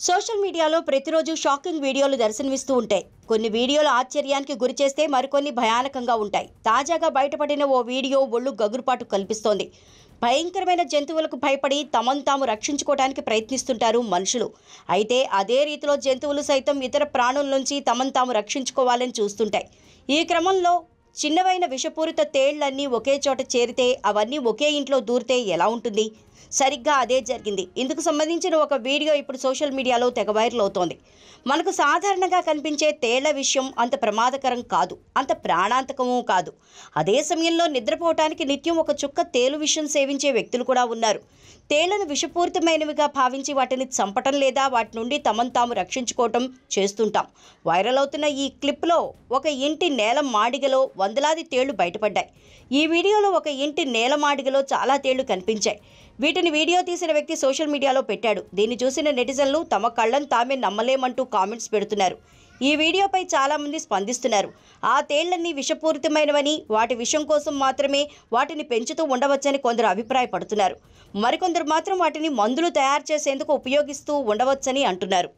Social మీడియాలో ప్రతిరోజు shocking వీడియోలు దర్శనమిస్తూ ఉంటాయి. కొన్ని వీడియోలు ఆశ్చర్యానికి గురిచేస్తే మరికొన్ని భయానకంగా ఉంటాయి. తాజాగా బయటపడిన ఓ వీడియో ఒళ్ళు గగురుపాటు కల్పిస్తోంది. భయంకరమైన జంతువులకు భయపడి తమను తాము రక్షించుకోవడానికి ప్రయత్నిస్తుంటారు మనుషులు. అయితే అదే రీతిలో జంతువులు సైతం ఇతర ప్రాణుల నుంచి తమను తాము రక్షించుకోవాలని చూస్తుంటాయి. ఈ క్రమంలో చిన్నవైన విషపూరిత తేళ్లన్నీ ఒకే చోట చేరితే అవన్నీ ఒకే ఇంట్లో దూరితే ఎలా ఉంటుంది? సరిగ్గా అదే జరిగింది. ఇందుకు సంబంధించిన ఒక వీడియో ఇప్పుడు సోషల్ మీడియాలో తెగ వైరల్ అవుతోంది. మనకు సాధారణంగా కనిపించే తేళ్ల విషయం అంత ప్రమాదకరం కాదు, అంత ప్రాణాంతకమూ కాదు. అదే సమయంలో నిద్రపోవటానికి నిత్యం ఒక చుక్క తేలు విషం సేవించే వ్యక్తులు కూడా ఉన్నారు. తేళ్లను విషపూరితమైనవిగా భావించి వాటిని చంపటం లేదా వాటి నుండి తమను తాము రక్షించుకోవటం చేస్తుంటాం. వైరల్ అవుతున్న ఈ క్లిప్లో ఒక ఇంటి నేల మాడిగలో వందలాది తేళ్లు బయటపడ్డాయి. ఈ వీడియోలో ఒక ఇంటి నేల మాడిగలో చాలా తేళ్లు కనిపించాయి. వీటిని వీడియో తీసిన వ్యక్తి సోషల్ మీడియాలో పెట్టాడు. దీన్ని చూసిన నెటిజన్లు తమ కళ్ళను తామే నమ్మలేమంటూ కామెంట్స్ పెడుతున్నారు. ఈ వీడియోపై చాలామంది స్పందిస్తున్నారు. ఆ తేళ్లన్నీ విషపూరితమైనవని, వాటి విషం కోసం మాత్రమే వాటిని పెంచుతూ ఉండవచ్చని కొందరు అభిప్రాయపడుతున్నారు. మరికొందరు మాత్రం వాటిని మందులు తయారు చేసేందుకు ఉపయోగిస్తూ ఉండవచ్చని అంటున్నారు.